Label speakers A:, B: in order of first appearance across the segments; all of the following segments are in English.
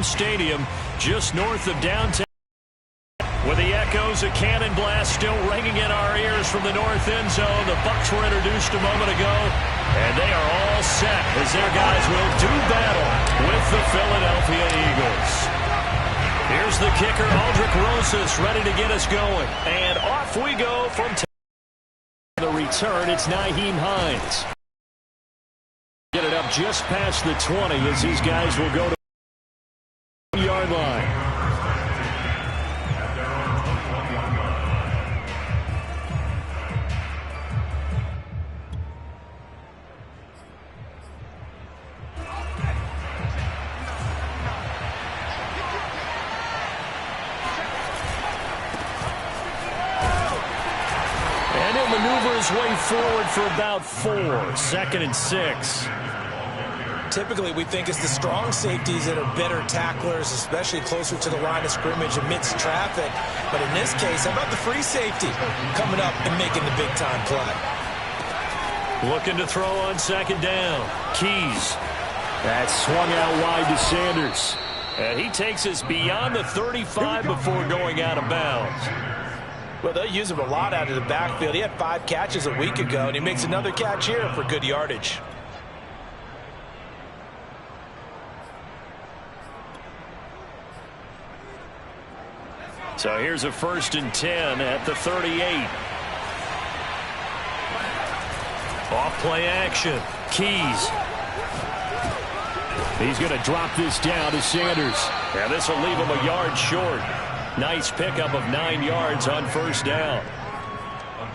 A: Stadium just north of downtown. With the echoes of cannon blast still ringing in our ears from the north end zone, the Bucs were introduced a moment ago, and they are all set as their guys will do battle with the Philadelphia Eagles. Here's the kicker, Aldrich Rosas, ready to get us going. And off we go from the return. It's Nyheim Hines. Get it up just past the 20 as these guys will go to the yard line. Maneuver his way forward for about 4. 2nd and 6.
B: Typically, we think it's the strong safeties that are better tacklers, especially closer to the line of scrimmage amidst traffic. But in this case, how about the free safety coming up and making the big-time play?
A: Looking to throw on 2nd down. Keys. That swung out wide to Sanders. And he takes us beyond the 35 before going out of bounds.
B: Well, they'll use him a lot out of the backfield. He had 5 catches a week ago, and he makes another catch here for good yardage.
A: So here's a 1st and 10 at the 38. Off play action. Keys. He's going to drop this down to Sanders. Yeah, this will leave him a yard short. Nice pickup of 9 yards on 1st down.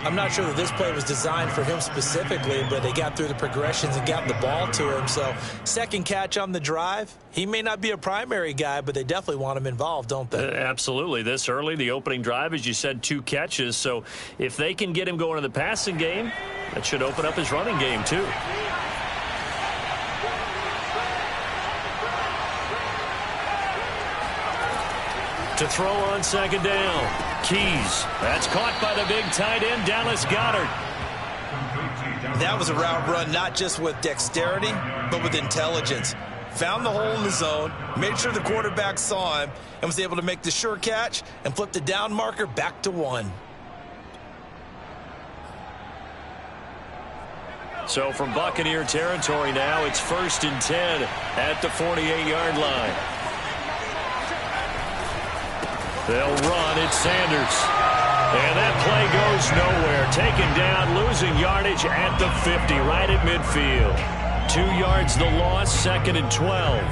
B: I'm not sure that this play was designed for him specifically, but they got through the progressions and got the ball to him. So 2nd catch on the drive. He may not be a primary guy, but they definitely want him involved, don't they?
A: Absolutely. This early, the opening drive, as you said, 2 catches. So if they can get him going in the passing game, that should open up his running game too. To throw on 2nd down. Keys. That's caught by the big tight end, Dallas Goedert.
B: That was a route run not just with dexterity, but with intelligence. Found the hole in the zone, made sure the quarterback saw him, and was able to make the sure catch and flip the down marker back to 1.
A: So from Buccaneer territory now, it's 1st and 10 at the 48-yard line. They'll run. It's Sanders. And that play goes nowhere. Taken down, losing yardage at the 50, right at midfield. 2 yards the loss, 2nd and 12.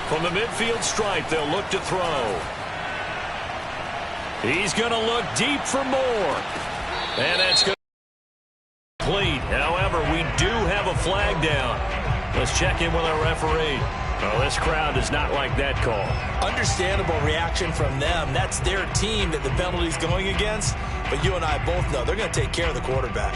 A: From the midfield stripe, they'll look to throw. He's going to look deep for more. And that's going to be complete. However, we do have a flag down. Let's check in with our referee. Oh, this crowd does not like that call.
B: Understandable reaction from them. That's their team that the penalty's going against. But you and I both know they're going to take care of the quarterback.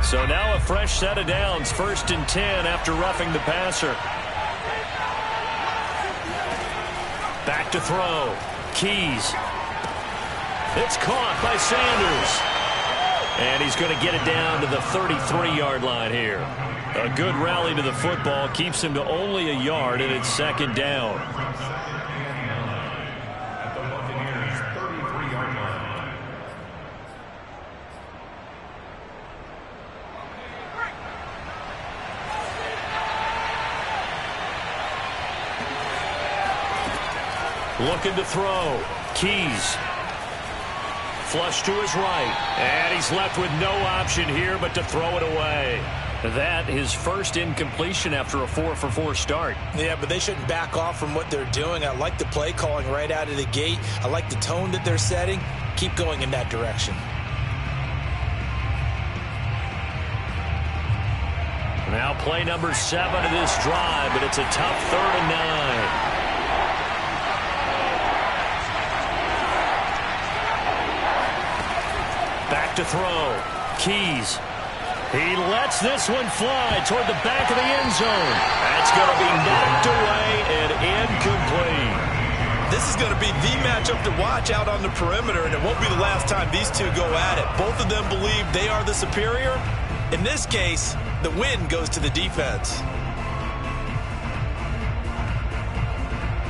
A: So now a fresh set of downs, 1st and 10 after roughing the passer. Back to throw. Keys. It's caught by Sanders. And he's going to get it down to the 33-yard line here. A good rally to the football keeps him to only a yard, and it's 2nd down. Looking to throw. Keys. Flush to his right. And he's left with no option here but to throw it away. That is 1st incompletion after a 4-for-4 start.
B: Yeah, but they shouldn't back off from what they're doing. I like the play calling right out of the gate. I like the tone that they're setting. Keep going in that direction.
A: Now play number 7 of this drive, but it's a tough 3rd and 9. to throw. Keys. He lets this one fly toward the back of the end zone. That's going to be knocked away and incomplete.
B: This is going to be the matchup to watch out on the perimeter, and it won't be the last time these two go at it. Both of them believe they are the superior. In this case, the win goes to the defense.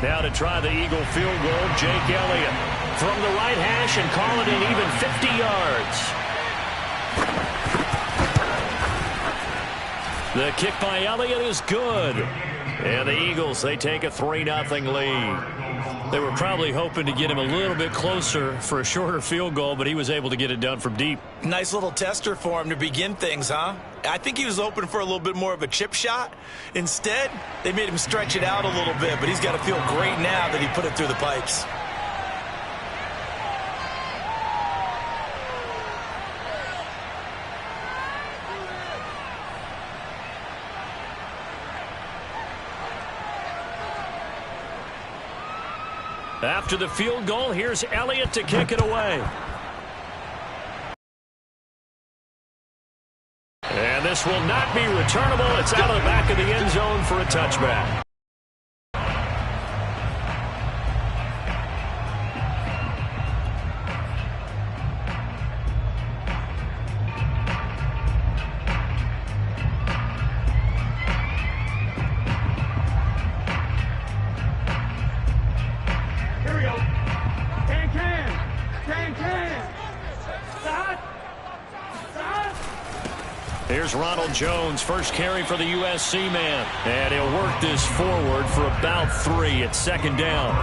A: Now to try the Eagle field goal, Jake Elliott from the right hash and call it an even 50 yards. The kick by Elliott is good. And the Eagles, they take a 3-0 lead. They were probably hoping to get him a little bit closer for a shorter field goal, but he was able to get it done from deep.
B: Nice little tester for him to begin things, huh? I think he was hoping for a little bit more of a chip shot. Instead, they made him stretch it out a little bit, but he's got to feel great now that he put it through the pipes.
A: After the field goal, here's Elliott to kick it away. And this will not be returnable. It's out of the back of the end zone for a touchback. Here's Ronald Jones, first carry for the USC man. And he'll work this forward for about 3 at second down.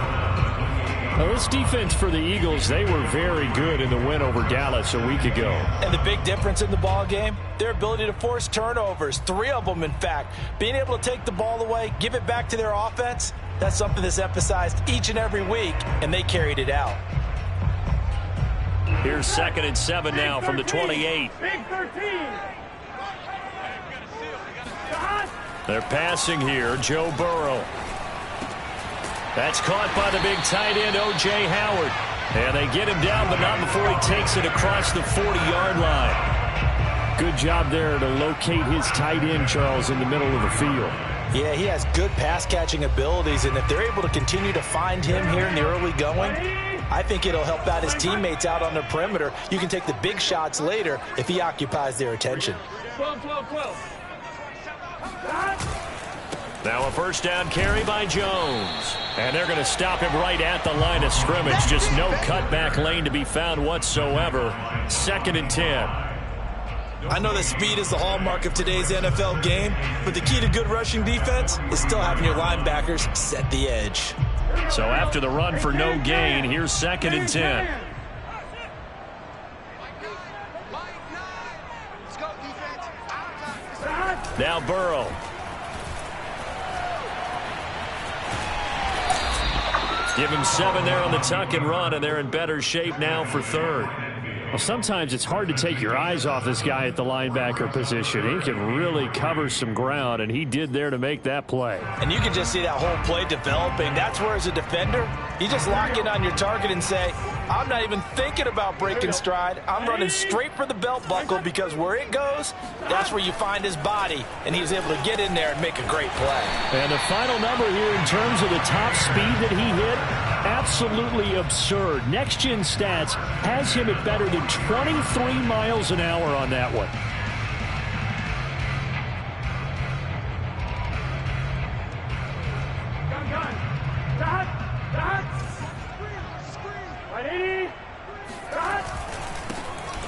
A: Well, this defense for the Eagles, they were very good in the win over Dallas a week ago.
B: And the big difference in the ball game, their ability to force turnovers, 3 of them, in fact. Being able to take the ball away, give it back to their offense, that's something that's emphasized each and every week, and they carried it out.
A: Here's 2nd and 7 now from the 28.
C: Big 13.
A: They're passing here, Joe Burrow. That's caught by the big tight end, O.J. Howard. And they get him down, but not before he takes it across the 40-yard line. Good job there to locate his tight end, Charles, in the middle of the field.
B: Yeah, he has good pass-catching abilities, and if they're able to continue to find him here in the early going, I think it'll help out his teammates out on the perimeter. You can take the big shots later if he occupies their attention.
C: 12.
A: Now a first down carry by Jones. And they're going to stop him right at the line of scrimmage. Just no cutback lane to be found whatsoever. 2nd and 10.
B: I know that speed is the hallmark of today's NFL game, but the key to good rushing defense is still having your linebackers set the edge.
A: So after the run for no gain, here's 2nd and 10. Now Burrow. Give him 7 there on the tuck and run, and they're in better shape now for 3rd. Well, sometimes it's hard to take your eyes off this guy at the linebacker position. He can really cover some ground, and he did there to make that play.
B: And you can just see that whole play developing. That's where, as a defender, you just lock in on your target and say, I'm not even thinking about breaking stride. I'm running straight for the belt buckle, because where it goes, that's where you find his body, and he's able to get in there and make a great play.
A: And the final number here in terms of the top speed that he hit, absolutely absurd. Next Gen Stats has him at better than 23 miles an hour on that one.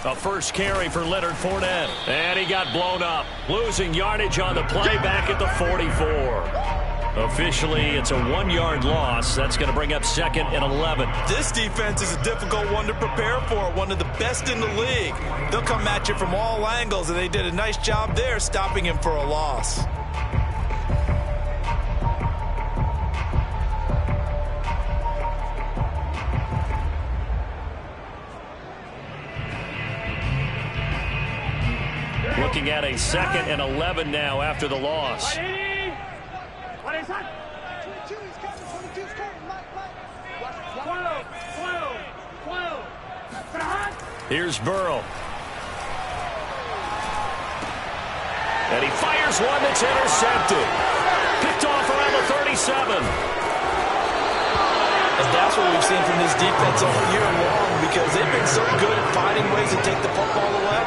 A: A first carry for Leonard Fournette. And he got blown up. Losing yardage on the play back at the 44. Officially, it's a 1-yard loss. That's going to bring up 2nd and 11.
B: This defense is a difficult one to prepare for, one of the best in the league. They'll come at you from all angles, and they did a nice job there stopping him for a loss.
A: Looking at a 2nd and 11 now after the loss. Here's Burrow. And he fires one that's intercepted. Picked off around the 37.
B: And that's what we've seen from this defense all year long, because they've been so good at finding ways to take the football away.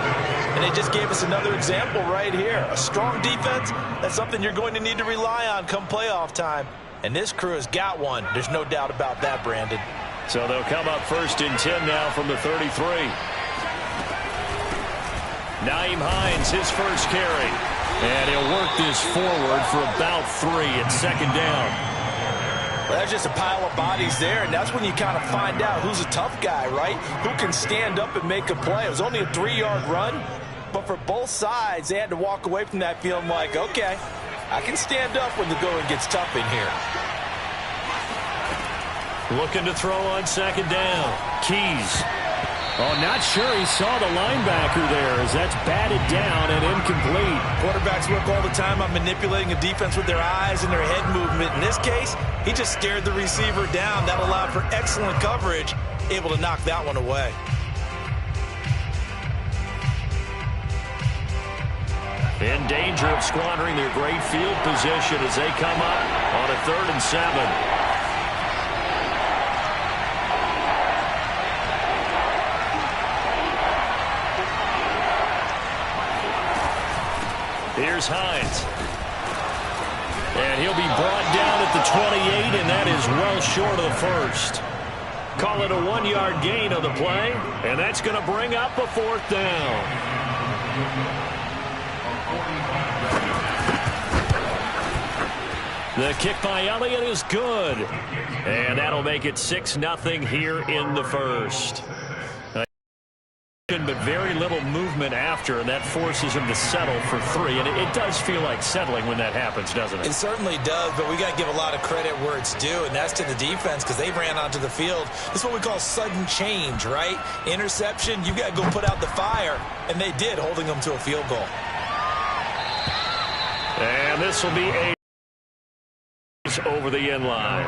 B: And they just gave us another example right here. A strong defense, that's something you're going to need to rely on come playoff time. And this crew has got one. There's no doubt about that, Brandon.
A: So they'll come up 1st and 10 now from the 33. Naeem Hines, his first carry. And he'll work this forward for about 3 at 2nd down.
B: Well, that's just a pile of bodies there, and that's when you kind of find out who's a tough guy, right? Who can stand up and make a play. It was only a 3-yard run, but for both sides, they had to walk away from that feeling like, okay, I can stand up when the going gets tough in here.
A: Looking to throw on 2nd down. Keys. Oh, not sure he saw the linebacker there as that's batted down and incomplete.
B: Quarterbacks work all the time on manipulating a defense with their eyes and their head movement. In this case, he just stared the receiver down. That allowed for excellent coverage, able to knock that one away.
A: In danger of squandering their great field position as they come up on a 3rd and 7. Here's Hines. And he'll be brought down at the 28, and that is well short of the first. Call it a 1-yard gain on the play, and that's going to bring up a 4th down. The kick by Elliott is good. And that'll make it 6-0 here in the first. But very little movement after, and that forces him to settle for 3. And it does feel like settling when that happens, doesn't it?
B: It certainly does, but we got to give a lot of credit where it's due, and that's to the defense, because they ran onto the field. This is what we call sudden change, right? Interception, you got to go put out the fire, and they did, holding them to a field goal.
A: And this will be a over the end line.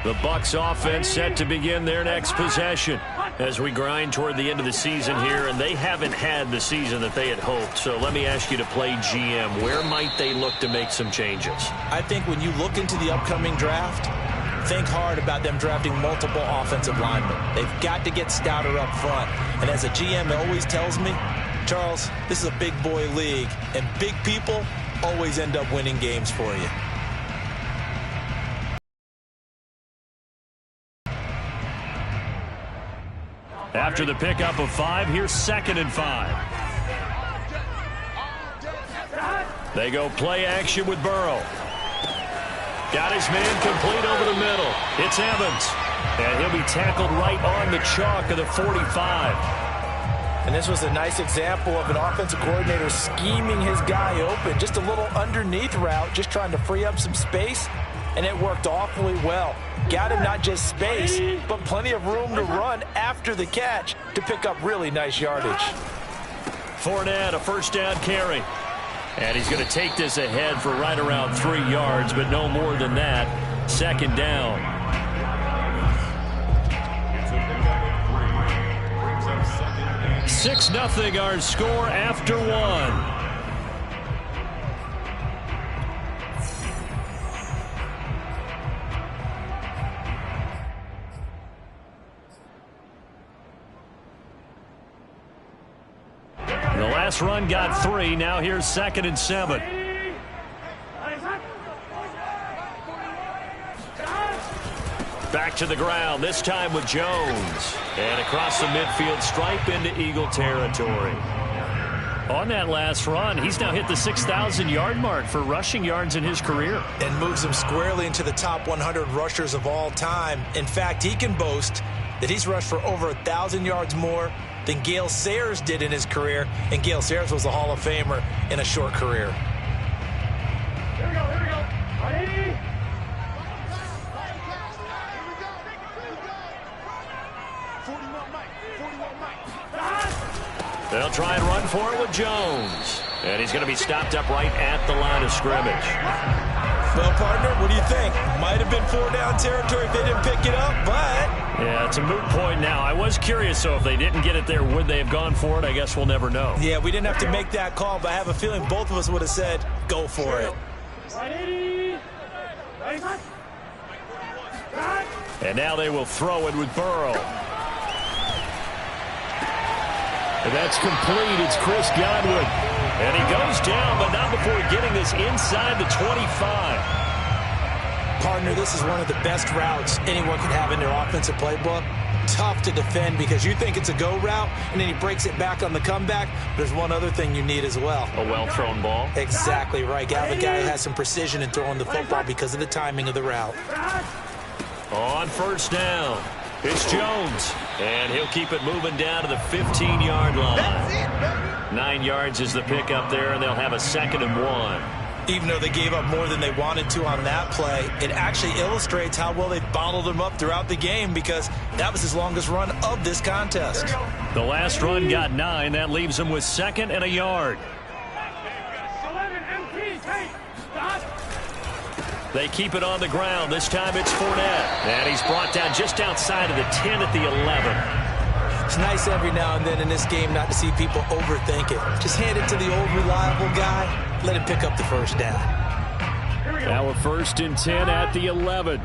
A: The Bucs offense set to begin their next possession as we grind toward the end of the season here, and they haven't had the season that they had hoped. So let me ask you to play GM. Where might they look to make some changes?
B: I think when you look into the upcoming draft, think hard about them drafting multiple offensive linemen. They've got to get stouter up front. And as a GM always tells me, Charles, this is a big boy league, and big people always end up winning games for you.
A: After the pickup of 5, here's 2nd and 5. They go play action with Burrow. Got his man complete over the middle. It's Evans. And he'll be tackled right on the chalk of the 45.
B: And this was a nice example of an offensive coordinator scheming his guy open. Just a little underneath route, just trying to free up some space. And it worked awfully well. Got him not just space, but plenty of room to run after the catch to pick up really nice yardage.
A: Fournette, a 1st down carry. And he's going to take this ahead for right around 3 yards, but no more than that. 2nd down. Six 6-0 our score after 1. Last run got 3. Now here's 2nd and 7. Back to the ground, this time with Jones. And across the midfield stripe into Eagle territory. On that last run, he's now hit the 6,000-yard mark for rushing yards in his career.
B: And moves him squarely into the top 100 rushers of all time. In fact, he can boast that he's rushed for over 1,000 yards more than Gale Sayers did in his career, and Gale Sayers was a Hall of Famer in a short career.
C: Here we go, here we go. Ready?
A: They'll try and run for it with Jones. And he's going to be stopped up right at the line of scrimmage.
B: Well, partner, what do you think? Might have been 4-down territory if they didn't pick it up, but...
A: Yeah, it's a moot point now. I was curious, so if they didn't get it there, would they have gone for it? I guess we'll never know.
B: Yeah, we didn't have to make that call, but I have a feeling both of us would have said, go for it.
A: And now they will throw it with Burrow. And that's complete. It's Chris Godwin. And he goes down, but not before getting this inside the 25.
B: Partner, this is one of the best routes anyone can have in their offensive playbook. Tough to defend because you think it's a go route, and then he breaks it back on the comeback. There's one other thing you need as well.
A: A well-thrown ball.
B: Exactly right. Got the guy who has some precision in throwing the football because of the timing of the route.
A: On first down, it's Jones. And he'll keep it moving down to the 15-yard line. 9 yards is the pickup there, and they'll have a 2nd and 1.
B: Even though they gave up more than they wanted to on that play, it actually illustrates how well they bottled him up throughout the game because that was his longest run of this contest.
A: The last run got 9. That leaves him with 2nd and a yard. They keep it on the ground. This time it's Fournette. And he's brought down just outside of the 10 at the 11.
B: It's nice every now and then in this game not to see people overthink it. Just hand it to the old reliable guy. Let him pick up the first down.
A: Now a 1st and 10 at the 11.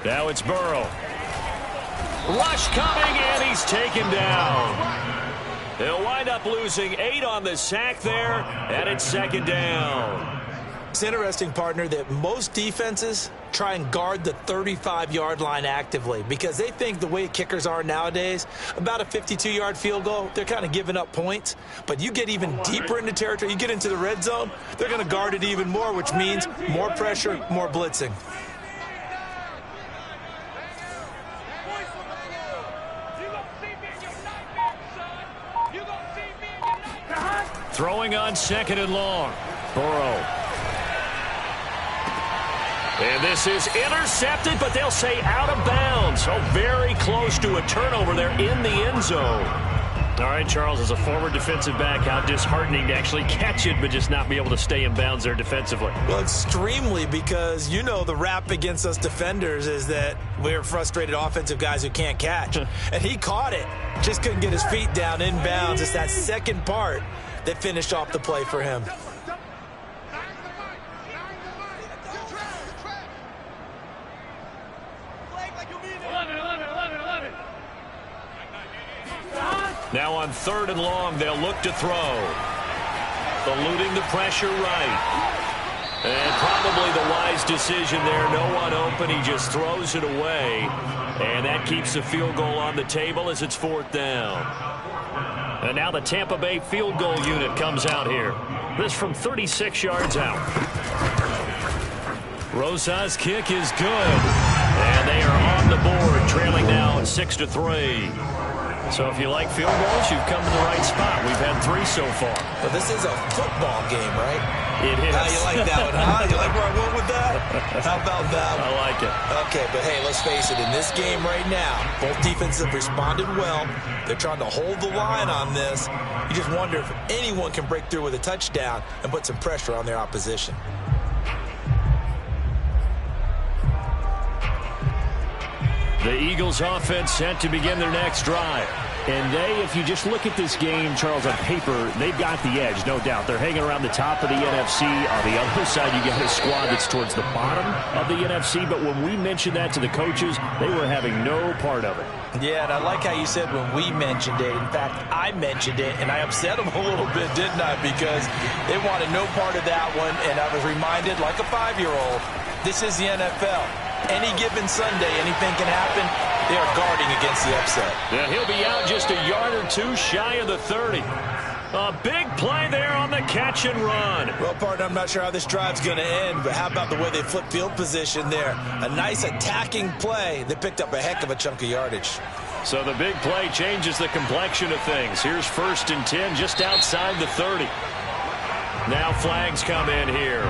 A: Now it's Burrow. Rush coming, and he's taken down. They'll wind up losing 8 on the sack there, and it's 2nd down.
B: It's interesting, partner, that most defenses try and guard the 35-yard line actively because they think the way kickers are nowadays, about a 52-yard field goal, they're kind of giving up points. But you get even deeper into territory, you get into the red zone, they're going to guard it even more, which means more pressure, more blitzing.
A: Throwing on 2nd and long. Burrow. And this is intercepted, but they'll say out of bounds. So very close to a turnover there in the end zone. All right, Charles, as a former defensive back, how disheartening to actually catch it, but just not be able to stay in bounds there defensively.
B: Well, extremely, because you know the rap against us defenders is that we're frustrated offensive guys who can't catch. And he caught it. Just couldn't get his feet down in bounds. It's that second part that finished off the play for him.
A: Now on 3rd and long, they'll look to throw. Eluding the pressure right. And probably the wise decision there. No one open. He just throws it away. And that keeps the field goal on the table as it's 4th down. And now the Tampa Bay field goal unit comes out here. This from 36 yards out. Rosa's kick is good. And they are on the board, trailing now 6-3. So if you like field goals, you've come to the right spot. We've had 3 so far.
B: Well, this is a football game, right?
A: It is.
B: How you like that one, huh? You like where I went with that? How about that one?
A: I like it.
B: Okay, but hey, let's face it. In this game right now, both defenses have responded well. They're trying to hold the line on this. You just wonder if anyone can break through with a touchdown and put some pressure on their opposition.
A: The Eagles offense set to begin their next drive. And if you just look at this game, Charles, on paper, they've got the edge, no doubt. They're hanging around the top of the NFC. On the other side, you got a squad that's towards the bottom of the NFC. But when we mentioned that to the coaches, they were having no part of it.
B: Yeah, and I like how you said when we mentioned it. In fact, I mentioned it, and I upset them a little bit, didn't I? Because they wanted no part of that one, and I was reminded, like a 5-year-old, this is the NFL. Any given Sunday, anything can happen. They are guarding against the upset.
A: Yeah, he'll be out just a yard or 2 shy of the 30. A big play there on the catch and run.
B: Well, partner, I'm not sure how this drive's going to end, but how about the way they flip field position there? A nice attacking play. They picked up a heck of a chunk of yardage.
A: So the big play changes the complexion of things. Here's 1st and 10 just outside the 30. Now flags come in here.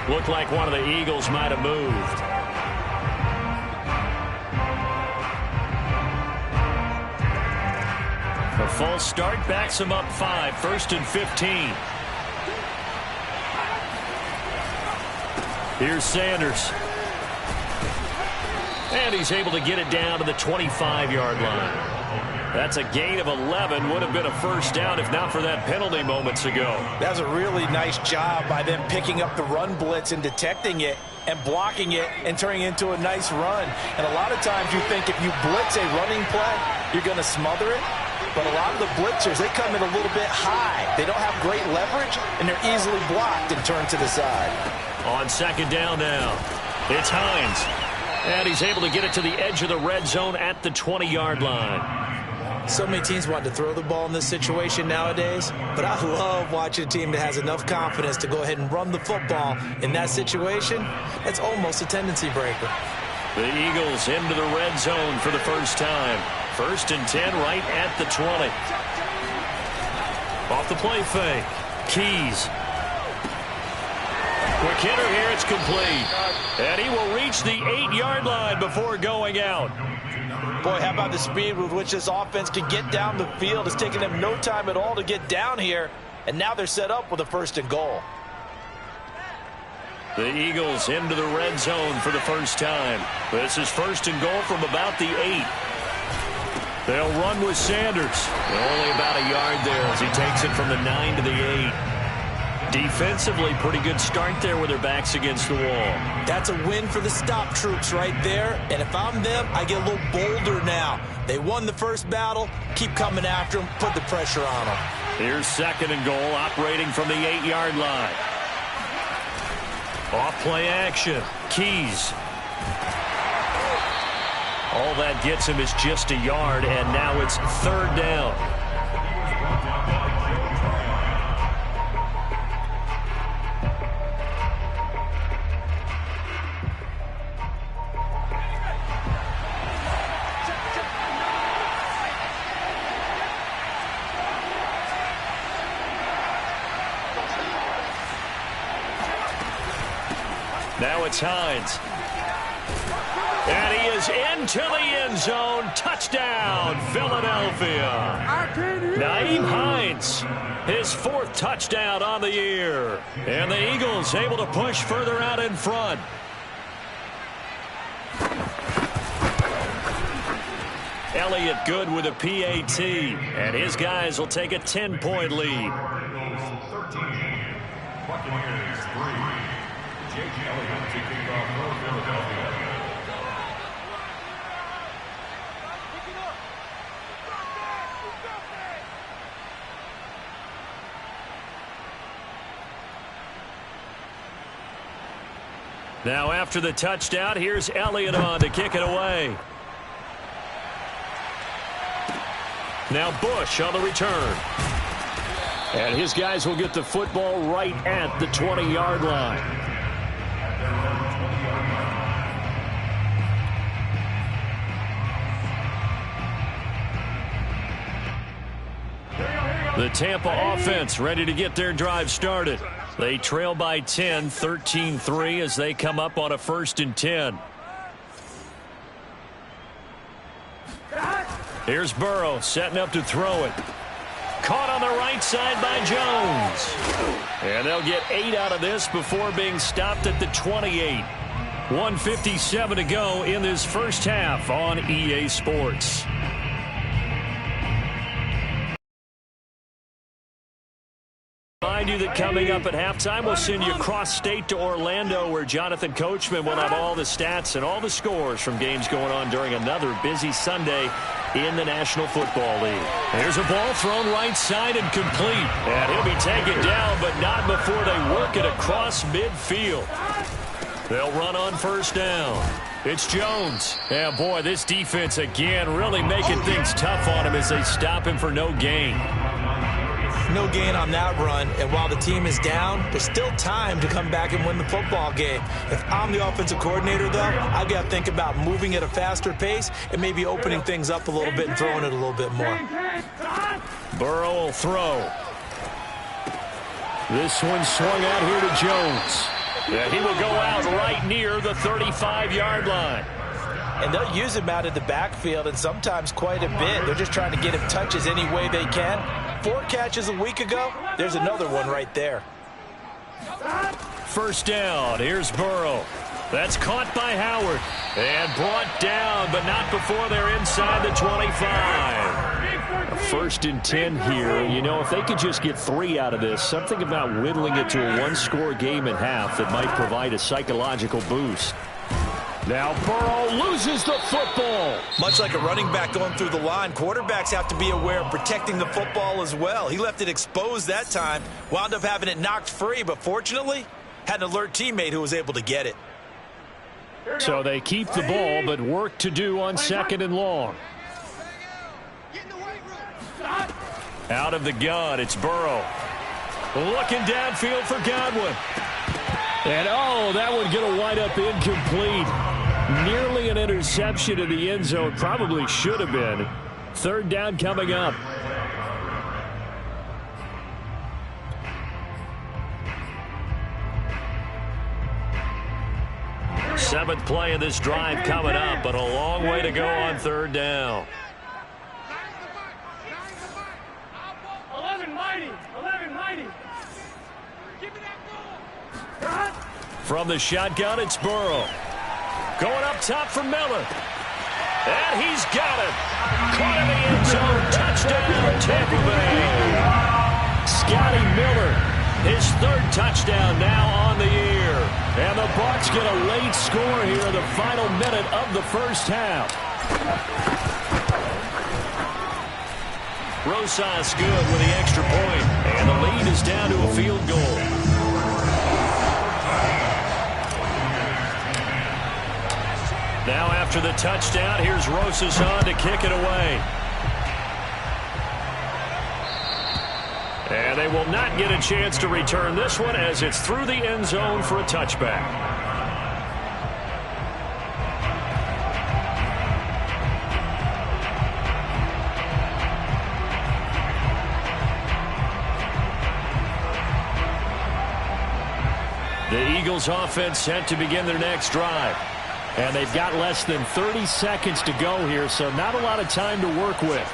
A: Looked like one of the Eagles might have moved. A false start backs him up 5. 1st and 15. Here's Sanders. And he's able to get it down to the 25-yard line. That's a gain of 11. Would have been a first down if not for that penalty moments ago.
B: That's a really nice job by them picking up the run blitz and detecting it and blocking it and turning it into a nice run. And a lot of times you think if you blitz a running play, you're going to smother it. But a lot of the blitzers, they come in a little bit high. They don't have great leverage, and they're easily blocked and turned to the side.
A: On second down now, it's Hines. And he's able to get it to the edge of the red zone at the 20-yard line.
B: So many teams want to throw the ball in this situation nowadays, but I love watching a team that has enough confidence to go ahead and run the football in that situation. That's almost a tendency breaker.
A: The Eagles into the red zone for the first time. 1st and 10 right at the 20. Off the play fake. Keys. Quick hitter here, it's complete. And he will reach the 8-yard line before going out.
B: Boy, how about the speed with which this offense can get down the field? It's taken them no time at all to get down here. And now they're set up with a 1st and goal.
A: The Eagles into the red zone for the first time. This is 1st and goal from about the 8. They'll run with Sanders. Only about a yard there as he takes it from the 9 to the 8. Defensively, pretty good start there with their backs against the wall.
B: That's a win for the stop troops right there. And if I'm them, I get a little bolder now. They won the first battle. Keep coming after them. Put the pressure on them.
A: Here's 2nd and goal, operating from the 8-yard line. Off play action. Keys. All that gets him is just a yard, and now it's 3rd down. Now it's Hines. And he is into the end zone. Touchdown, Philadelphia. Nyheim Hines, his 4th touchdown on the year. And the Eagles able to push further out in front. Elliott good with a PAT. And his guys will take a 10-point lead. Now after the touchdown, here's Elliott on to kick it away. Now Bush on the return. And his guys will get the football right at the 20-yard line. The Tampa offense ready to get their drive started. They trail by 10, 13-3 as they come up on a 1st and 10. Here's Burrow setting up to throw it. Caught on the right side by Jones. And they'll get 8 out of this before being stopped at the 28. 1:57 to go in this first half on EA Sports. Remind you that coming up at halftime, we'll send you cross-state to Orlando, where Jonathan Coachman will have all the stats and all the scores from games going on during another busy Sunday in the National Football League. Here's a ball thrown right side and complete. And he'll be taken down, but not before they work it across midfield. They'll run on 1st down. It's Jones. And boy, this defense again really making things tough on him as they stop him for no gain.
B: No gain on that run, and while the team is down, there's still time to come back and win the football game. If I'm the offensive coordinator, though, I've got to think about moving at a faster pace and maybe opening things up a little bit and throwing it a little bit more.
A: Burrow will throw. This one swung out here to Jones. And he will go out right near the 35-yard line.
B: And they'll use him out of the backfield, and sometimes quite a bit. They're just trying to get him touches any way they can. 4 catches a week ago, there's another one right there.
A: first down. Here's Burrow. That's caught by Howard. And brought down, but not before they're inside the 25. A 1st and 10 here. You know, if they could just get 3 out of this, something about whittling it to a 1-score game at half that might provide a psychological boost. Now Burrow loses the football.
B: Much like a running back going through the line, quarterbacks have to be aware of protecting the football as well. He left it exposed that time, wound up having it knocked free, but fortunately had an alert teammate who was able to get it.
A: So they keep the ball, but work to do on 2nd and long. Out of the gun, it's Burrow. Looking downfield for Godwin. And, oh, that one going to wind up incomplete. Nearly an interception in the end zone. Probably should have been. 3rd down coming up. Seventh play of this drive coming up, but a long way to go on 3rd down.
C: 11 mighty.
A: From the shotgun, it's Burrow. Going up top for Miller. And he's got it. Caught in the end zone. Touchdown, Tampa Bay. Scotty Miller, his 3rd touchdown now on the year. And the Bucs get a late score here in the final minute of the first half. Rosas good with the extra point. And the lead is down to a field goal. Now after the touchdown, here's Rosas on to kick it away. And they will not get a chance to return this one as it's through the end zone for a touchback. The Eagles offense set to begin their next drive. And they've got less than 30 seconds to go here, so not a lot of time to work with.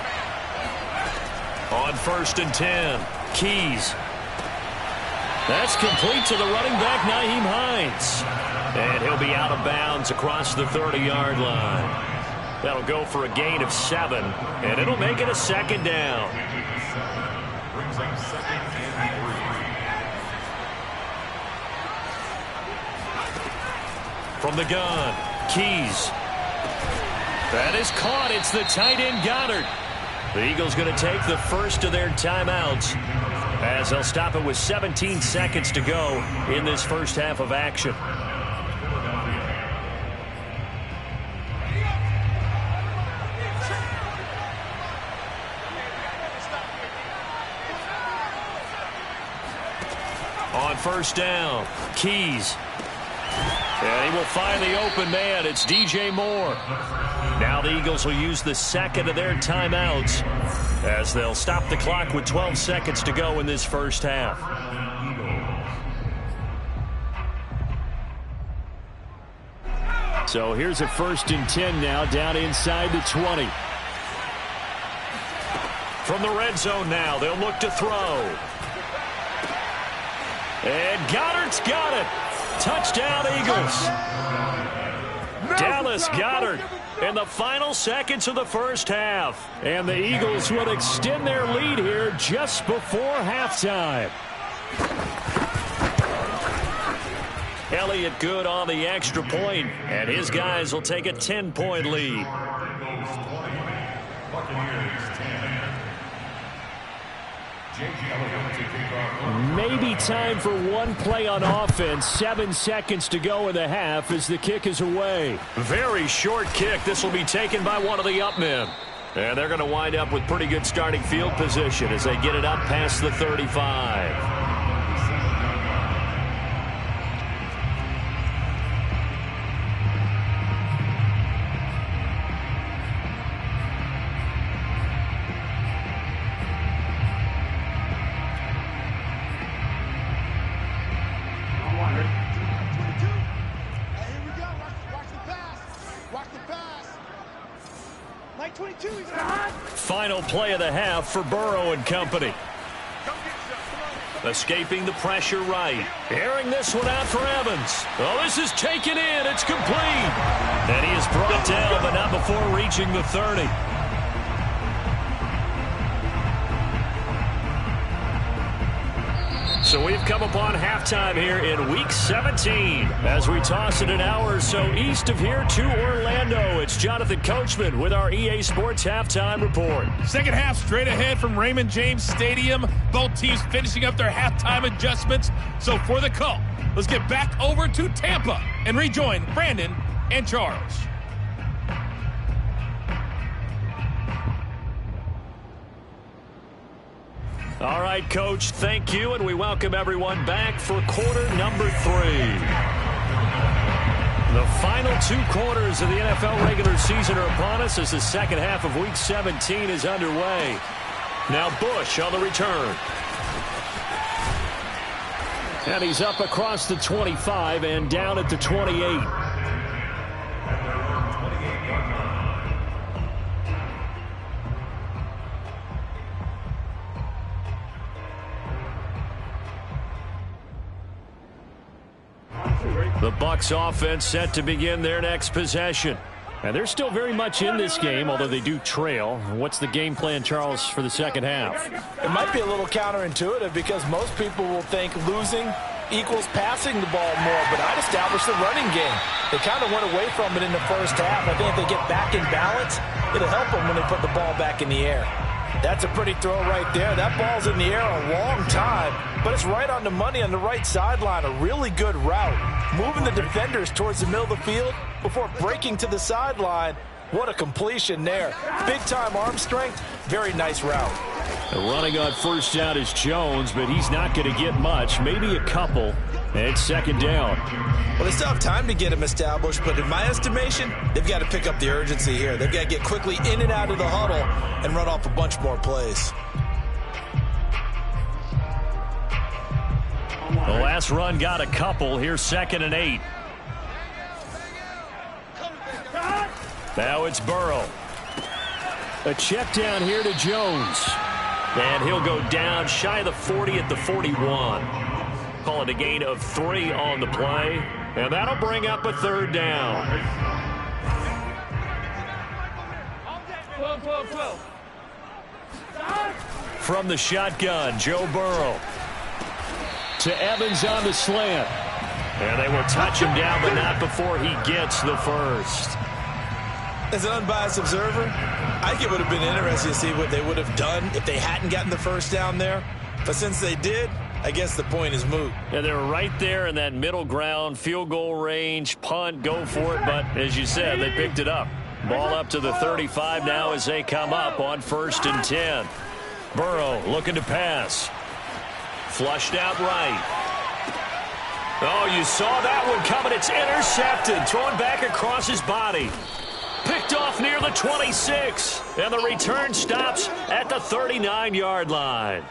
A: On 1st and 10, Keys. That's complete to the running back, Nyheim Hines. And he'll be out of bounds across the 30-yard line. That'll go for a gain of 7, and it'll make it a 2nd down. From the gun, Keys. That is caught. It's the tight end, Goddard. The Eagles going to take the first of their timeouts as they'll stop it with 17 seconds to go in this first half of action. On 1st down, Keys. And he will find the open man. It's DJ Moore. Now the Eagles will use the 2nd of their timeouts as they'll stop the clock with 12 seconds to go in this first half. So here's a 1st and 10 now down inside the 20. From the red zone now, they'll look to throw. And Goddard's got it. Touchdown, Eagles. Dallas Goedert in the final seconds of the first half. And the Eagles will extend their lead here just before halftime. Elliott good on the extra point, and his guys will take a 10-point lead. Maybe time for one play on offense. 7 seconds to go in the half as the kick is away. Very short kick. This will be taken by one of the up men. And they're going to wind up with pretty good starting field position as they get it up past the 35. Final play of the half for Burrow and company. Escaping the pressure right. Airing this one out for Evans. Oh, this is taken in. It's complete. And he is brought down, but not before reaching the 30. So we've come upon halftime here in Week 17. As we toss it an hour or so east of here to Orlando, it's Jonathan Coachman with our EA Sports Halftime Report.
D: Second half straight ahead from Raymond James Stadium. Both teams finishing up their halftime adjustments. So for the call, let's get back over to Tampa and rejoin Brandon and Charles.
A: All right, Coach, thank you, and we welcome everyone back for quarter number 3. The final 2 quarters of the NFL regular season are upon us as the second half of Week 17 is underway. Now Bush on the return. And he's up across the 25 and down at the 28. The Bucs offense set to begin their next possession. And they're still very much in this game, although they do trail. What's the game plan, Charles, for the second half?
B: It might be a little counterintuitive because most people will think losing equals passing the ball more, but I'd establish the running game. They kind of went away from it in the first half. I think if they get back in balance, it'll help them when they put the ball back in the air. That's a pretty throw right there. That ball's in the air a long time, but it's right on the money on the right sideline. A really good route. Moving the defenders towards the middle of the field before breaking to the sideline. What a completion there. Big-time arm strength. Very nice route.
A: The running on first down is Jones, but he's not going to get much. Maybe a couple. And it's second down.
B: Well, they still have time to get him established, but in my estimation, they've got to pick up the urgency here. They've got to get quickly in and out of the huddle and run off a bunch more plays.
A: The last run got a couple. Here's 2nd and 8. Now it's Burrow. A check down here to Jones. And he'll go down shy of the 40 at the 41. Call it a gain of 3 on the play. And that'll bring up a 3rd down.
C: 12.
A: From the shotgun, Joe Burrow. To Evans on the slant. And they will touch him down, but not before he gets the first.
B: As an unbiased observer, I think it would have been interesting to see what they would have done if they hadn't gotten the first down there. But since they did, I guess the point is moot.
A: And they're right there in that middle ground, field goal range, punt, go for it. But as you said, they picked it up. Ball up to the 35 now as they come up on 1st and 10. Burrow looking to pass. Flushed out right. Oh, you saw that one coming. It's intercepted. Thrown back across his body. Picked off near the 26. And the return stops at the 39-yard line.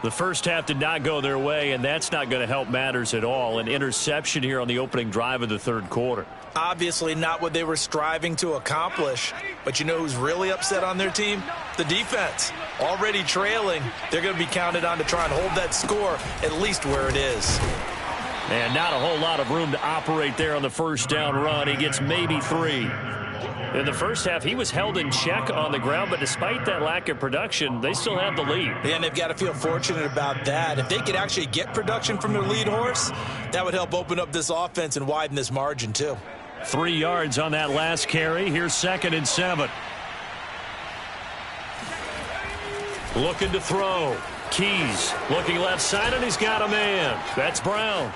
A: The first half did not go their way, and that's not going to help matters at all. An interception here on the opening drive of the 3rd quarter.
B: Obviously not what they were striving to accomplish. But you know who's really upset on their team? The defense. Already trailing. They're going to be counted on to try and hold that score at least where it is.
A: And not a whole lot of room to operate there on the first down run. He gets maybe 3. In the first half, he was held in check on the ground, but despite that lack of production, they still have the lead.
B: And they've got to feel fortunate about that. If they could actually get production from their lead horse, that would help open up this offense and widen this margin too.
A: 3 yards on that last carry. Here's 2nd and 7. Looking to throw. Keys looking left side, and he's got a man. That's Brown.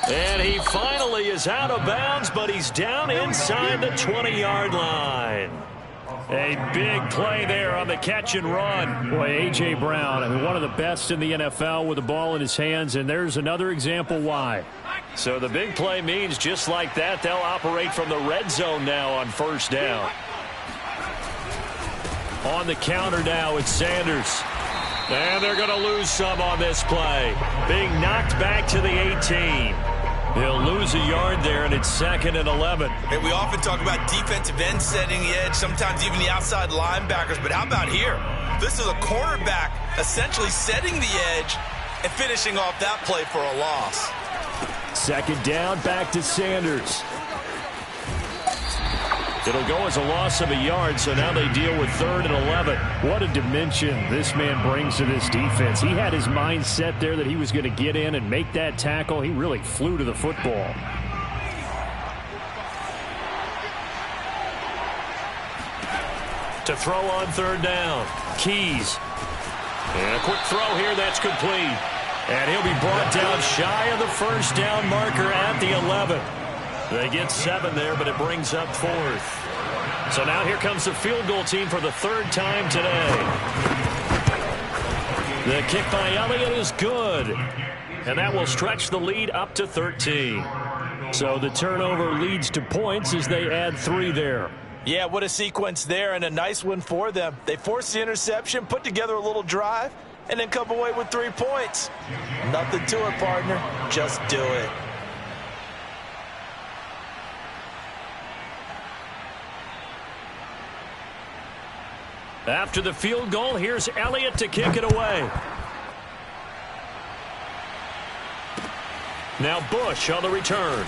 A: And he finally is out of bounds, but he's down inside the 20-yard line. A big play there on the catch and run. Boy, A.J. Brown, I mean, one of the best in the NFL with the ball in his hands, and there's another example why. So the big play means just like that, they'll operate from the red zone now on 1st down. On the counter now, it's Sanders. And they're going to lose some on this play. Being knocked back to the 18. He'll lose a yard there, and it's 2nd and 11.
B: Hey, we often talk about defensive ends setting the edge, sometimes even the outside linebackers, but how about here? This is a cornerback essentially setting the edge and finishing off that play for a loss.
A: 2nd down, back to Sanders. It'll go as a loss of a yard, so now they deal with 3rd and 11.
E: What a dimension this man brings to this defense. He had his mind set there that he was going to get in and make that tackle. He really flew to the football.
A: To throw on 3rd down, Keys. And a quick throw here, that's complete. And he'll be brought down shy of the 1st down marker at the 11. They get 7 there, but it brings up 4th. So now here comes the field goal team for the 3rd time today. The kick by Elliott is good. And that will stretch the lead up to 13. So the turnover leads to points as they add 3 there.
B: Yeah, what a sequence there, and a nice one for them. They forced the interception, put together a little drive, and then come away with 3 points. Nothing to it, partner. Just do it.
A: After the field goal, here's Elliott to kick it away. Now Bush on the return.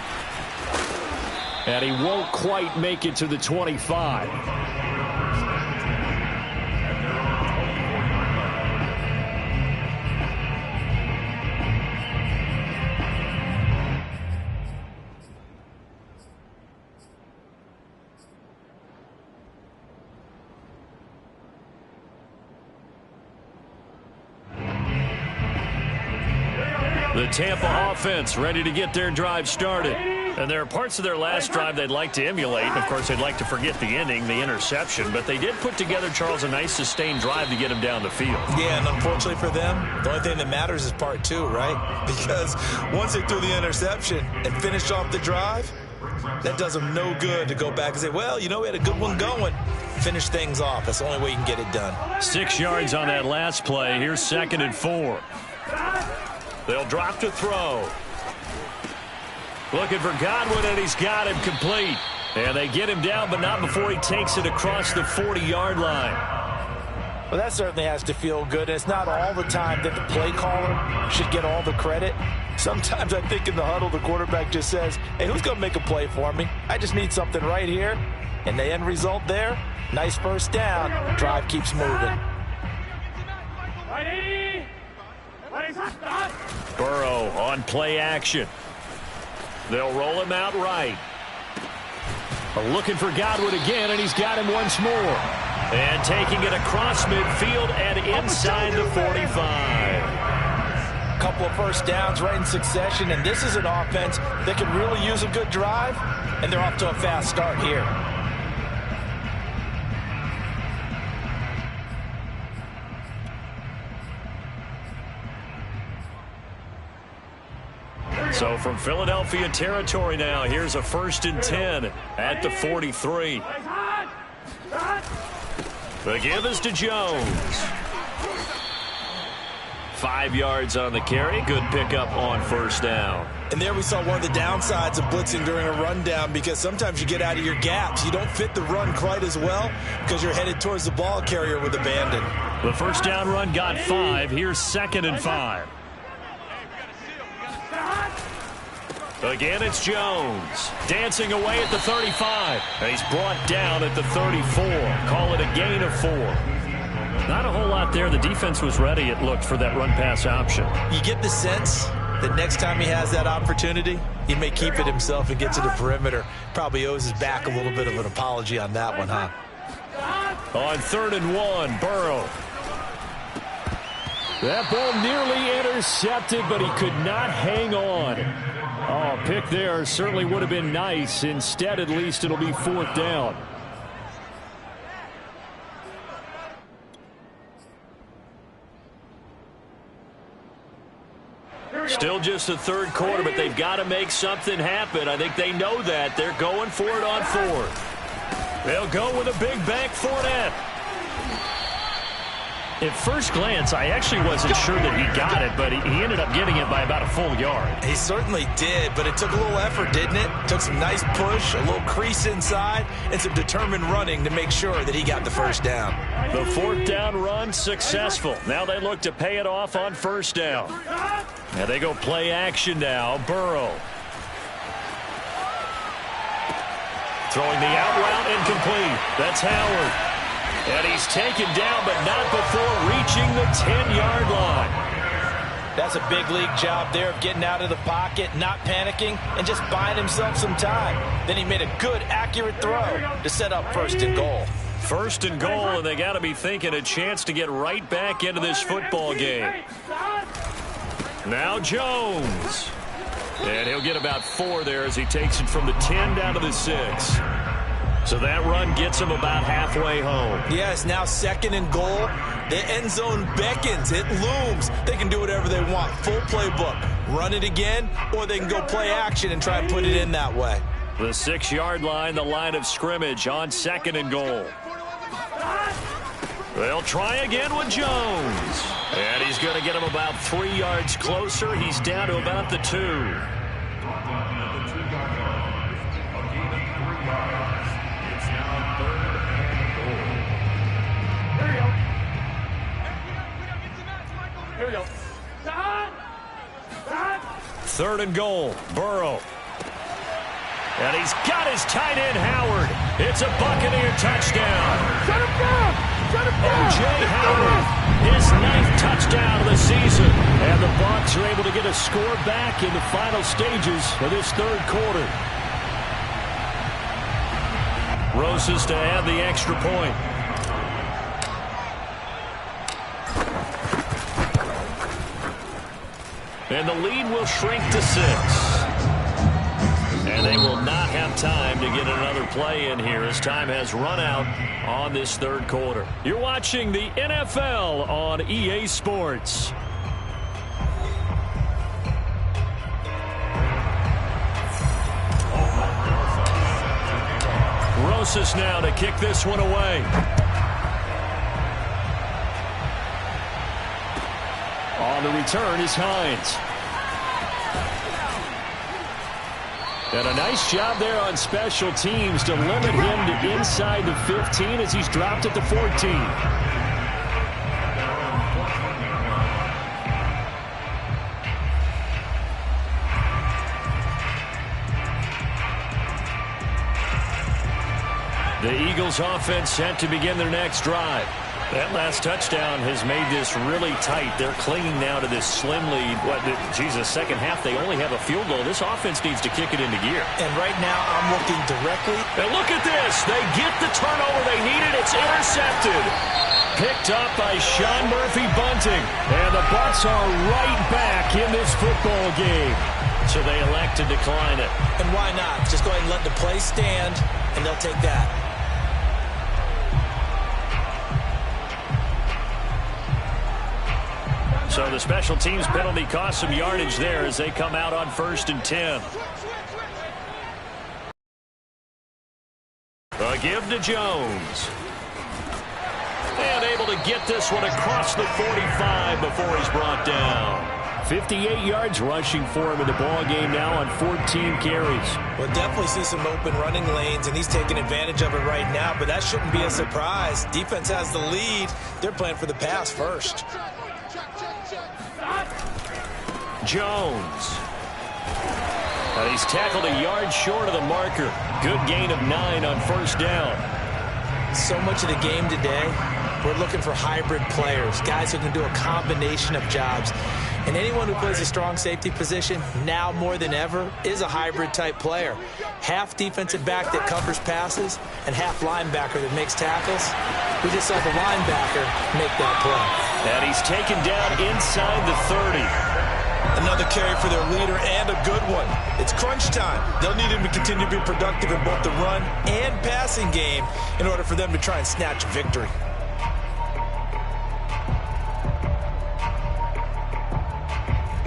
A: And he won't quite make it to the 25. The Tampa offense ready to get their drive started. And there are parts of their last drive they'd like to emulate. And, of course, they'd like to forget the ending, the interception. But they did put together, Charles, a nice sustained drive to get him down the field.
B: Yeah, and unfortunately for them, the only thing that matters is part 2, right? Because once they threw the interception and finished off the drive, that does them no good to go back and say, well, you know, we had a good one going. Finish things off. That's the only way you can get it done.
A: 6 yards on that last play. Here's 2nd and 4. They'll drop to throw. Looking for Godwin, and he's got him complete. And they get him down, but not before he takes it across the 40-yard line.
B: Well, that certainly has to feel good. It's not all the time that the play caller should get all the credit. Sometimes I think in the huddle, the quarterback just says, hey, who's going to make a play for me? I just need something right here. And the end result there, nice 1st down. Drive keeps moving.
A: Burrow on play action. They'll roll him out right. Looking for Godwin again, and he's got him once more. And taking it across midfield and inside the 45.
B: Couple of 1st downs right in succession, and this is an offense that can really use a good drive, and they're off to a fast start here.
A: So from Philadelphia territory now, here's a 1st and 10 at the 43. The give is to Jones. 5 yards on the carry. Good pickup on 1st down.
B: And there we saw one of the downsides of blitzing during a rundown, because sometimes you get out of your gaps. You don't fit the run quite as well because you're headed towards the ball carrier with abandon.
A: The 1st down run got 5. Here's 2nd and 5. Again, it's Jones. Dancing away at the 35. And he's brought down at the 34. Call it a gain of 4. Not a whole lot there. The defense was ready, it looked, for that run-pass option.
B: You get the sense that next time he has that opportunity, he may keep it himself and get to the perimeter. Probably owes his back a little bit of an apology on that one, huh?
A: On 3rd and 1, Burrow. That ball nearly intercepted, but he could not hang on. Oh, pick there certainly would have been nice. Instead, at least, it'll be 4th down. Still just the 3rd quarter, but they've got to make something happen. I think they know that. They're going for it on 4th. They'll go with a big bank Fournette.
E: At first glance, I actually wasn't sure that he got it, but he ended up getting it by about a full yard.
B: He certainly did, but it took a little effort, didn't it? Took some nice push, a little crease inside, and some determined running to make sure that he got the first down.
A: The fourth down run successful. Now they look to pay it off on first down. Now they go play action now. Burrow. Throwing the out route incomplete. That's Howard. And he's taken down, but not before reaching the 10-yard line.
B: That's a big league job there of getting out of the pocket, not panicking, and just buying himself some time. Then he made a good, accurate throw to set up first and goal.
A: First and goal, and they got to be thinking a chance to get right back into this football game. Now Jones. And he'll get about 4 there as he takes it from the 10 down to the 6. So that run gets him about halfway home.
B: Yes, now second and goal. The end zone beckons. It looms. They can do whatever they want. Full playbook. Run it again, or they can go play action and try and put it in that way.
A: The 6-yard line, the line of scrimmage on second and goal. They'll try again with Jones. And he's going to get him about 3 yards closer. He's down to about the 2.
C: Here we go.
A: Third and goal. Burrow. And he's got his tight end, Howard. It's a Buccaneer touchdown.
C: Shut him down! Shut him down!
A: O.J. Howard, his 9th touchdown of the season. And the Bucs are able to get a score back in the final stages of this third quarter. Roses to add the extra point. And the lead will shrink to 6. And they will not have time to get another play in here as time has run out on this third quarter. You're watching the NFL on EA Sports. Rosas now to kick this one away. On the return is Hines. And a nice job there on special teams to limit him to inside the 15 as he's dropped at the 14. The Eagles offense set to begin their next drive. That last touchdown has made this really tight. They're clinging now to this slim lead. Second half, they only have a field goal. This offense needs to kick it into gear.
B: And right now, I'm looking directly.
A: And look at this. They get the turnover they needed. It's intercepted. Picked up by Sean Murphy-Bunting. And the Bucs are right back in this football game. So they elect to decline it.
B: And why not? Just go ahead and let the play stand, and they'll take that.
A: So the special teams penalty cost some yardage there as they come out on 1st and 10. A give to Jones. And able to get this one across the 45 before he's brought down. 58 yards rushing for him in the ball game now on 14 carries.
B: We'll definitely see some open running lanes, and he's taking advantage of it right now, but that shouldn't be a surprise. Defense has the lead. They're playing for the pass first.
A: Jones. And he's tackled a yard short of the marker. Good gain of 9 on first down.
B: So much of the game today, we're looking for hybrid players, guys who can do a combination of jobs. And anyone who plays a strong safety position, now more than ever, is a hybrid type player. Half defensive back that covers passes and half linebacker that makes tackles. We just saw the linebacker make that play.
A: And he's taken down inside the 30.
B: Another carry for their leader and a good one. It's crunch time. They'll need him to continue to be productive in both the run and passing game in order for them to try and snatch a victory.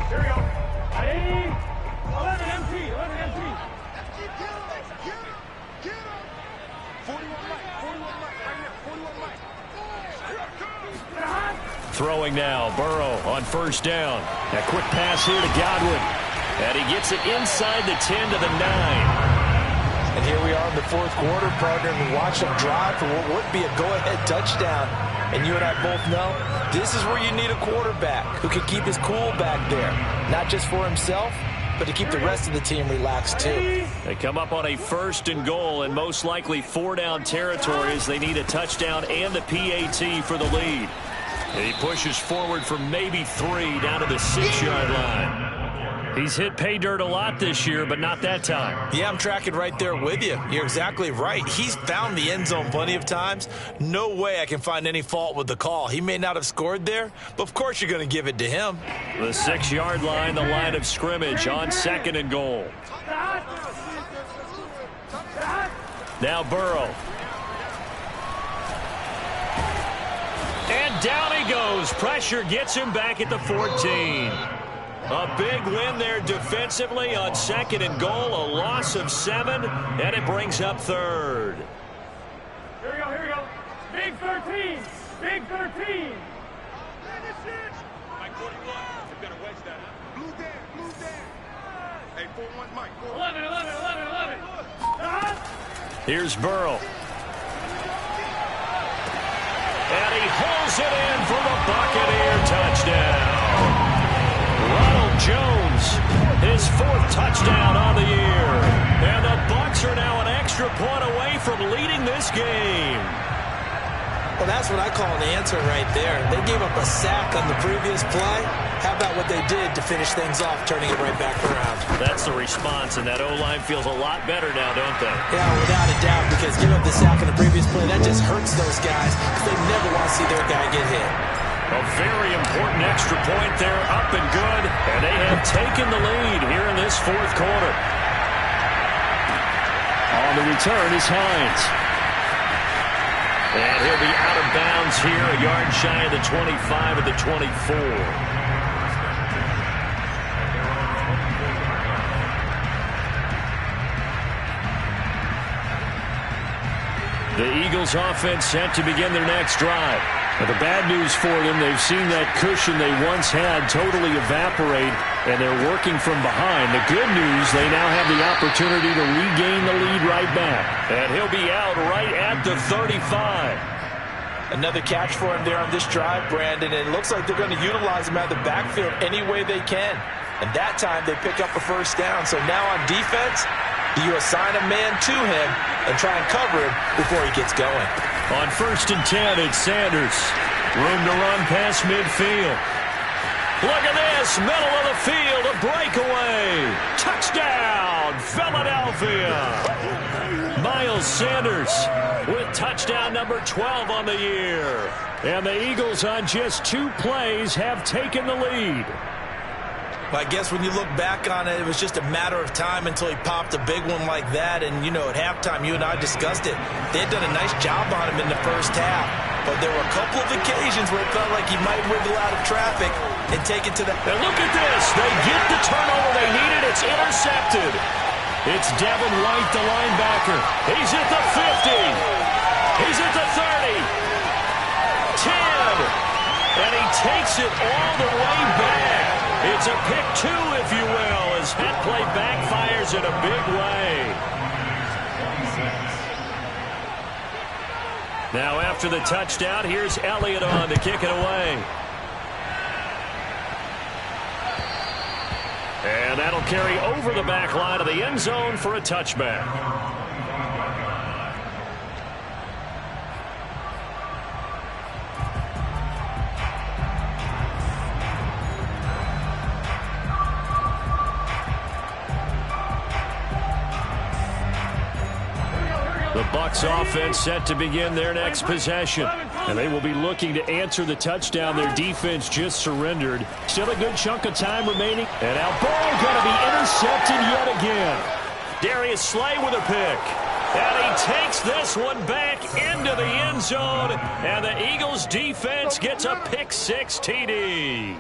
C: Here we go. 11 empty. 11 empty. 41 Mike. 41 Mike. Right now. 41 Mike.
A: throwing now. Burrow on first down. A quick pass here to Godwin. And he gets it inside the 10 to the 9.
B: And here we are in the fourth quarter, partner, and we watch them drive for what would be a go-ahead touchdown. And you and I both know this is where you need a quarterback who can keep his cool back there. Not just for himself, but to keep the rest of the team relaxed too.
A: They come up on a 1st and goal and most likely 4-down territory as they need a touchdown and a PAT for the lead. And he pushes forward for maybe 3 down to the 6-yard line. He's hit pay dirt a lot this year, but not that time.
B: Yeah, I'm tracking right there with you. You're exactly right. He's found the end zone plenty of times. No way I can find any fault with the call. He may not have scored there, but of course you're going to give it to him.
A: The 6-yard line, the line of scrimmage on 2nd and goal. Now Burrow. And down he goes. Pressure gets him back at the 14. A big win there defensively on 2nd and goal. A loss of 7, and it brings up 3rd.
C: Here we go, here we go. Big 13. Big 13.
F: Mike 41. You've got to wedge that, huh? Blue down. Hey, 4-1, Mike.
C: 11.
A: Here's Burrow. And he holds it in for the Buccaneer touchdown. Ronald Jones, his 4th touchdown on the year. And the Bucs are now an extra point away from leading this game.
B: Well, that's what I call an answer right there. They gave up a sack on the previous play. How about what they did to finish things off, turning it right back around?
A: That's the response, and that O-line feels a lot better now, don't they?
B: Yeah, without a doubt, because giving up the sack on the previous play, that just hurts those guys because they never want to see their guy get hit.
A: A very important extra point there, up and good, and they have taken the lead here in this 4th quarter. On the return is Hines. And he'll be out of bounds here, a yard shy of the 25 of the 24. The Eagles offense set to begin their next drive. But the bad news for them, they've seen that cushion they once had totally evaporate, and they're working from behind. The good news, they now have the opportunity to regain the lead right back. And he'll be out right at the 35.
B: Another catch for him there on this drive, Brandon, and it looks like they're going to utilize him out of the backfield any way they can. And that time they pick up a 1st down. So now on defense, do you assign a man to him and try and cover him before he gets going?
A: On 1st and 10, it's Sanders. Room to run past midfield. Look at this, middle of the field, a breakaway. Touchdown, Philadelphia. Miles Sanders with touchdown number 12 on the year. And the Eagles on just 2 plays have taken the lead.
B: I guess when you look back on it, it was just a matter of time until he popped a big one like that. And, you know, at halftime, you and I discussed it. They had done a nice job on him in the first half. But there were a couple of occasions where it felt like he might wiggle out of traffic and take it to the...
A: And look at this. They get the turnover they needed. It's intercepted. It's Devin White, the linebacker. He's at the 50. He's at the 30. 10. And he takes it all the way back. It's a pick 2, if you will, as that play backfires in a big way. Now after the touchdown, here's Elliott on to kick it away. And that'll carry over the back line of the end zone for a touchback. The Bucs offense set to begin their next possession. And they will be looking to answer the touchdown their defense just surrendered. Still a good chunk of time remaining. And now Burrow going to be intercepted yet again. Darius Slay with a pick. And he takes this one back into the end zone. And the Eagles defense gets a pick 6 TD.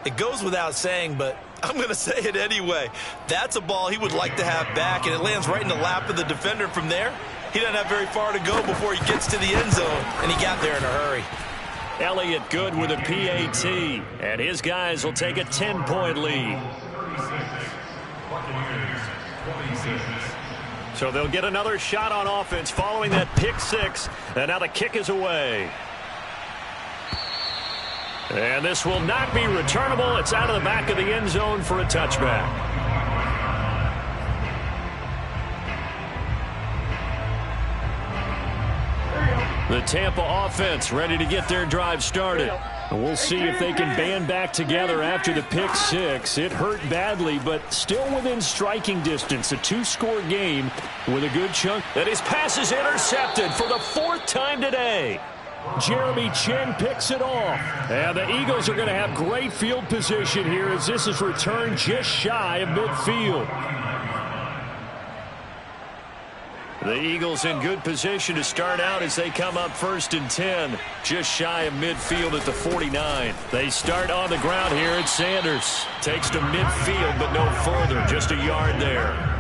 B: It goes without saying, but I'm going to say it anyway. That's a ball he would like to have back, and it lands right in the lap of the defender from there. He doesn't have very far to go before he gets to the end zone, and he got there in a hurry.
A: Elliott good with a PAT. And his guys will take a 10-point lead. So they'll get another shot on offense following that pick six. And now the kick is away. And this will not be returnable. It's out of the back of the end zone for a touchback. The Tampa offense ready to get their drive started. And we'll see if they can band back together after the pick six. It hurt badly, but still within striking distance. A two-score game with a good chunk. And his pass is intercepted for the fourth time today. Jeremy Chin picks it off. And the Eagles are going to have great field position here as this is returned just shy of midfield. The Eagles in good position to start out as they come up 1st and 10. Just shy of midfield at the 49. They start on the ground here at Sanders. Takes to midfield but no further. Just a yard there.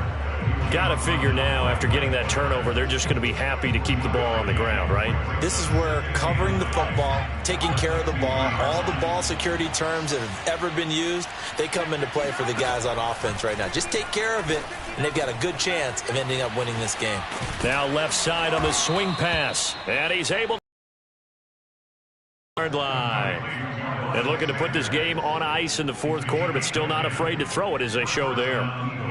A: Got to figure now after getting that turnover they're just going to be happy to keep the ball on the ground, right?
B: This is where covering the football, taking care of the ball, all the ball security terms that have ever been used, they come into play for the guys on offense right now. Just take care of it, and they've got a good chance of ending up winning this game.
A: Now left side on the swing pass, and he's able to line. And looking to put this game on ice in the fourth quarter, but still not afraid to throw it as they show there.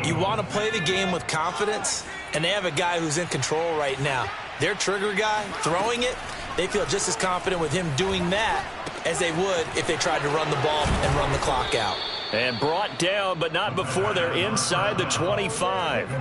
B: You want to play the game with confidence, and they have a guy who's in control right now. Their trigger guy, throwing it, they feel just as confident with him doing that as they would if they tried to run the ball and run the clock out.
A: And brought down, but not before they're inside the 25.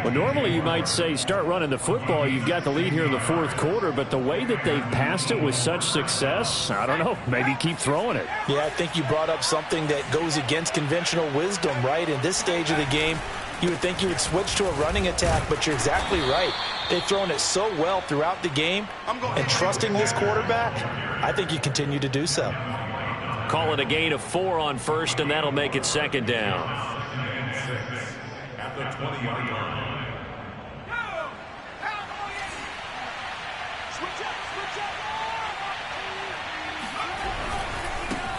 E: Well, normally you might say start running the football. You've got the lead here in the fourth quarter, but the way that they've passed it with such success, I don't know, maybe keep throwing it.
B: Yeah, I think you brought up something that goes against conventional wisdom, right? In this stage of the game, you would think you would switch to a running attack, but you're exactly right. They've thrown it so well throughout the game, and trusting this quarterback, I think you continue to do so.
A: Call it a gain of 4 on first, and that'll make it 2nd down.
F: At the 20-yard line.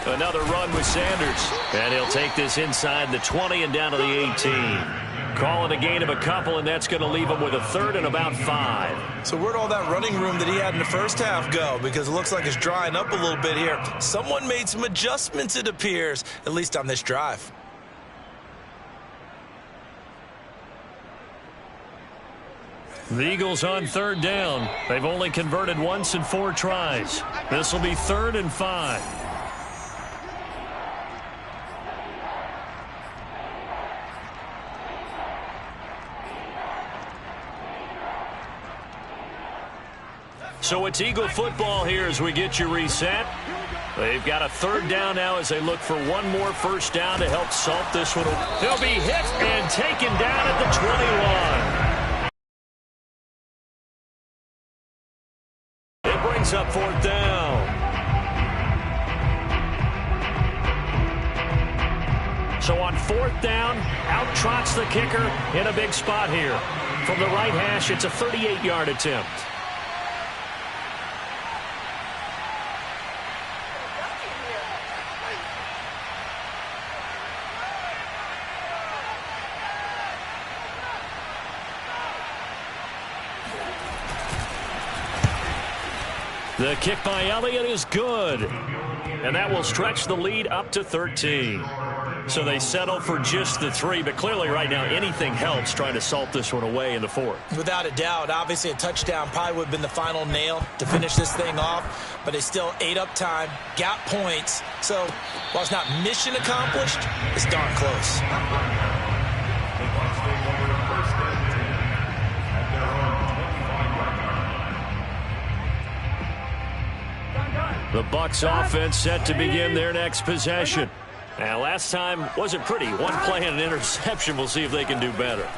A: Another run with Sanders. And he'll take this inside the 20 and down to the 18. Call it a gain of a couple, and that's going to leave him with a 3rd and about 5.
B: So where'd all that running room that he had in the first half go? Because it looks like it's drying up a little bit here. Someone made some adjustments, it appears, at least on this drive.
A: The Eagles on 3rd down. They've only converted once in 4 tries. This will be 3rd and 5. So it's Eagle football here as we get you reset. They've got a 3rd down now as they look for one more first down to help salt this one. He'll be hit and taken down at the 21. It brings up 4th down. So on 4th down, out trots the kicker in a big spot here. From the right hash, it's a 38-yard attempt. The kick by Elliott is good. And that will stretch the lead up to 13. So they settle for just the 3, but clearly right now anything helps trying to salt this one away in the 4th.
B: Without a doubt, obviously a touchdown probably would have been the final nail to finish this thing off, but they still ate up time, got points. So while it's not mission accomplished, it's darn close.
A: The Bucs offense set to begin their next possession. And last time wasn't pretty. One play and an interception. We'll see if they can do better.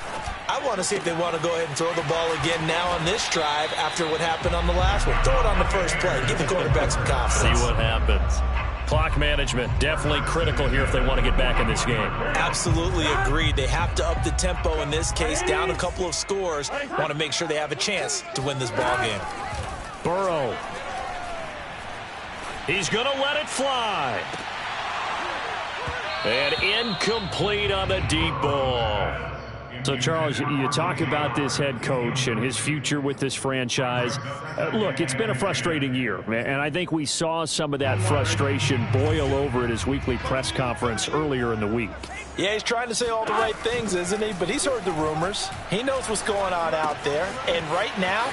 B: I want to see if they want to go ahead and throw the ball again now on this drive after what happened on the last one. Throw it on the first play. Give the quarterback some confidence.
A: See what happens. Clock management definitely critical here if they want to get back in this game.
B: Absolutely agreed. They have to up the tempo in this case, down a couple of scores. Want to make sure they have a chance to win this ball game.
A: Burrow. He's going to let it fly. And incomplete on the deep ball.
E: So, Charles, you talk about this head coach and his future with this franchise. Look, it's been a frustrating year, and I think we saw some of that frustration boil over at his weekly press conference earlier in the week.
B: Yeah, he's trying to say all the right things, isn't he? But he's heard the rumors. He knows what's going on out there. And right now,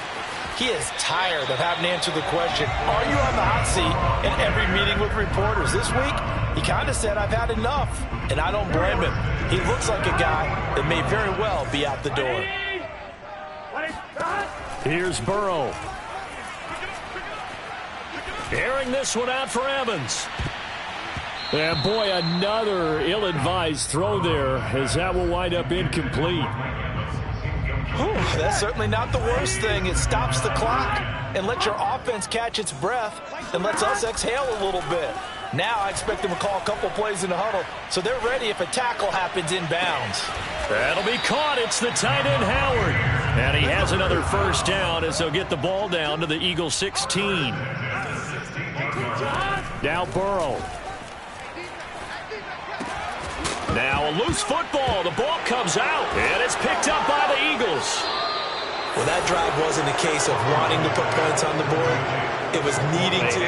B: he is tired of having to answer the question, are you on the hot seat in every meeting with reporters? This week, he kind of said, I've had enough. And I don't blame him. He looks like a guy that may very well be out the door.
A: Here's Burrow. Airing this one out for Evans. And boy, another ill-advised throw there, as that will wind up incomplete.
B: Whew, that's certainly not the worst thing. It stops the clock and lets your offense catch its breath and lets us exhale a little bit. Now I expect them to call a couple plays in the huddle, so they're ready if a tackle happens inbounds.
A: That'll be caught. It's the tight end, Howard. And he has another first down as they'll get the ball down to the Eagles 16. Now Burrow. Now a loose football. The ball comes out, and it's picked up by the Eagles.
B: Well, that drive wasn't a case of wanting to put points on the board. It was needing to,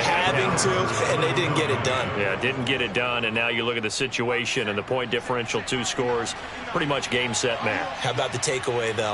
B: having to, and they didn't get it done.
A: Yeah, didn't get it done, and now you look at the situation and the point differential, 2 scores, pretty much game, set, match.
B: How about the takeaway, though?